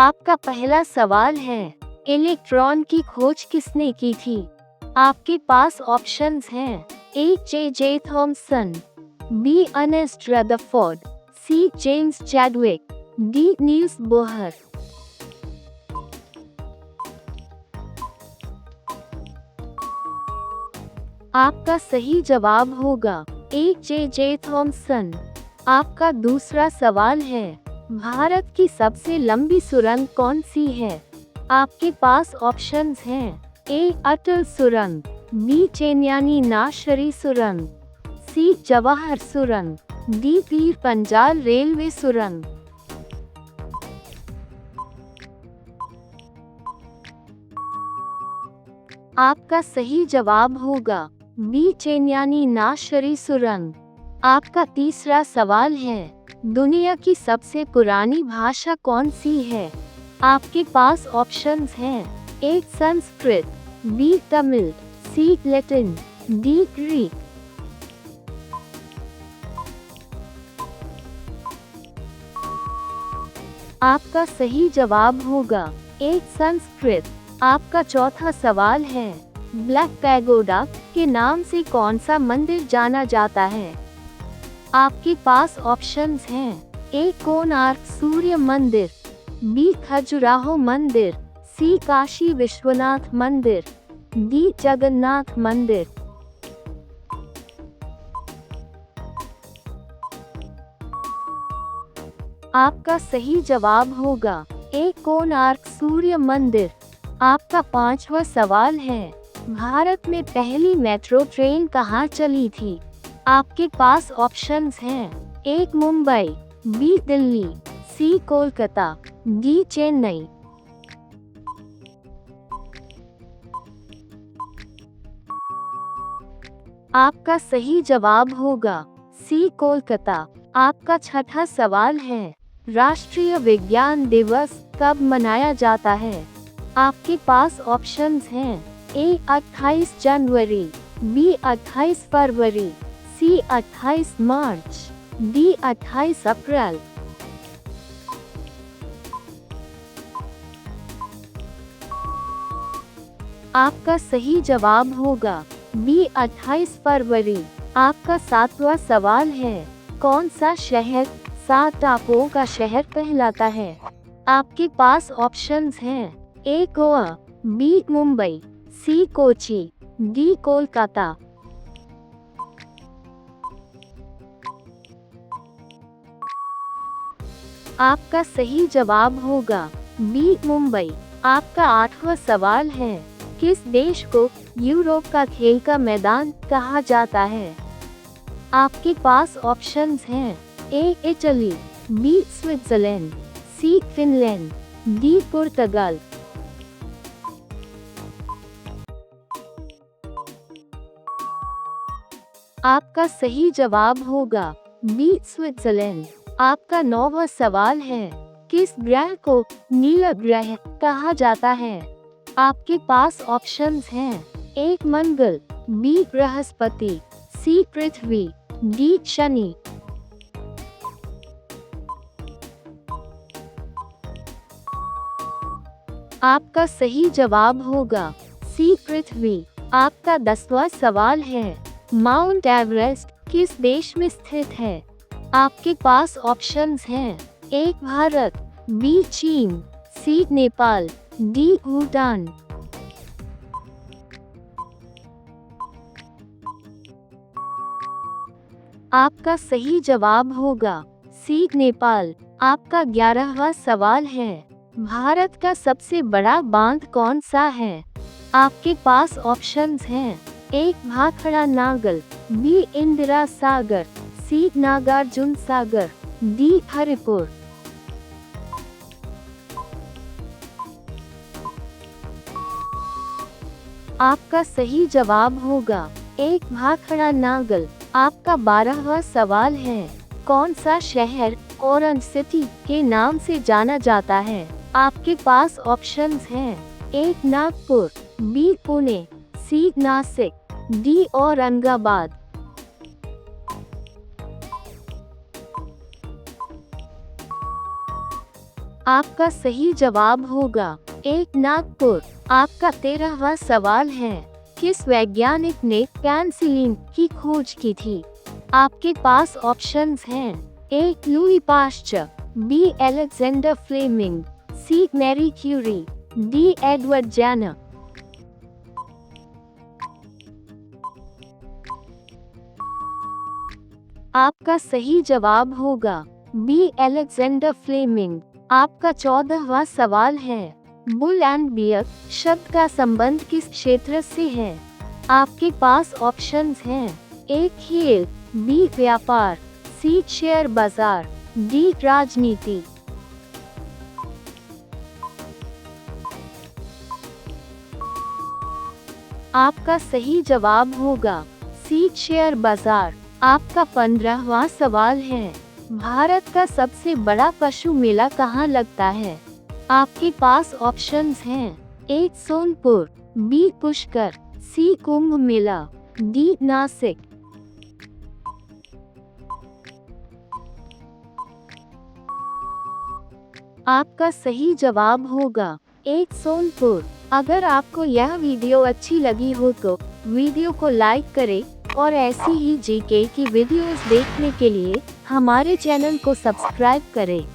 आपका पहला सवाल है, इलेक्ट्रॉन की खोज किसने की थी? आपके पास ऑप्शंस हैं, A J Thomson, B Ernest Rutherford, C James Chadwick, D Niels Bohr. आपका सही जवाब होगा ए जे थॉमसन। आपका दूसरा सवाल है, भारत की सबसे लंबी सुरंग कौन सी है? आपके पास ऑप्शंस हैं, ए अटल सुरंग, बी चेन्यानी नाशरी सुरंग, सी जवाहर सुरंग, डी पीर पंजाल रेलवे सुरंग। आपका सही जवाब होगा बी चेन्यानी नाशरी सुरंग। आपका तीसरा सवाल है, दुनिया की सबसे पुरानी भाषा कौन सी है? आपके पास ऑप्शंस हैं, ए संस्कृत, बी तमिल, सी लैटिन, डी ग्रीक। आपका सही जवाब होगा ए संस्कृत। आपका चौथा सवाल है, ब्लैक पैगोडा के नाम से कौन सा मंदिर जाना जाता है? आपके पास ऑप्शंस हैं, ए कोणार्क सूर्य मंदिर, बी खजुराहो मंदिर, सी काशी विश्वनाथ मंदिर, डी जगन्नाथ मंदिर। आपका सही जवाब होगा ए कोणार्क सूर्य मंदिर। आपका पांचवा सवाल है, भारत में पहली मेट्रो ट्रेन कहाँ चली थी? आपके पास ऑप्शंस हैं, ए मुंबई, बी दिल्ली, सी कोलकाता, डी चेन्नई। आपका सही जवाब होगा सी कोलकाता। आपका छठा सवाल है, राष्ट्रीय विज्ञान दिवस कब मनाया जाता है? आपके पास ऑप्शंस हैं, ए 28 जनवरी, बी 28 फरवरी, सी 28 मार्च, डी 28 अप्रैल। आपका सही जवाब होगा बी 28 फरवरी। आपका सातवां सवाल है, कौन सा शहर 7 टापुओं का शहर कहलाता है? आपके पास ऑप्शंस हैं, ए गोवा, बी मुंबई, सी कोची, डी कोलकाता। आपका सही जवाब होगा बी मुंबई। आपका आठवां सवाल है, किस देश को यूरोप का खेल का मैदान कहा जाता है? आपके पास ऑप्शंस हैं, A Italy, B Switzerland, C Finland, D पुर्तगाल। आपका सही जवाब होगा बी स्विट्जरलैंड। आपका नौवां सवाल है, किस ग्रह को नीला ग्रह कहा जाता है? आपके पास ऑप्शंस हैं, ए मंगल, बी बृहस्पति, सी पृथ्वी, डी शनि। आपका सही जवाब होगा सी पृथ्वी। आपका 10वां सवाल है, माउंट एवरेस्ट किस देश में स्थित है? आपके पास ऑप्शंस हैं, ए भारत, बी चीन, सी नेपाल, डी भूटान। आपका सही जवाब होगा सी नेपाल। आपका 11वां सवाल है, भारत का सबसे बड़ा बांध कौन सा है? आपके पास ऑप्शंस हैं, ए भाखड़ा नागल, बी इंदिरा सागर, सी नागार्जुन सागर, डी हरिपुर। आपका सही जवाब होगा ए भाखड़ा नागल। आपका 12वां सवाल है, कौन सा शहर ऑरेंज सिटी के नाम से जाना जाता है? आपके पास ऑप्शंस हैं, ए नागपुर, बी पुणे, सी नासिक, डी औरंगाबाद। आपका सही जवाब होगा एक नागपुर। आपका 13वां सवाल है, किस वैज्ञानिक ने पेनिसिलिन की खोज की थी? आपके पास ऑप्शंस हैं, A Louis Pasteur, B Alexander Fleming, C Marie Curie, D Edward Jenner. आपका सही जवाब होगा बी अलेक्जेंडर फ्लेमिंग। आपका 14वां सवाल है, बुल एंड बियर शब्द का संबंध किस क्षेत्र से है? आपके पास ऑप्शंस हैं, ए खेल, बी व्यापार, सी शेयर बाजार, डी राजनीति। आपका सही जवाब होगा सी शेयर बाजार। आपका 15वां सवाल है, भारत का सबसे बड़ा पशु मेला कहाँ लगता है? आपके पास ऑप्शंस हैं, ए सोनपुर, बी पुष्कर, सी कुंभ मेला, डी नासिक। आपका सही जवाब होगा एक सोनपुर। अगर आपको यह वीडियो अच्छी लगी हो तो वीडियो को लाइक करें और ऐसी ही जीके की वीडियोस देखने के लिए हमारे चैनल को सब्सक्राइब करें।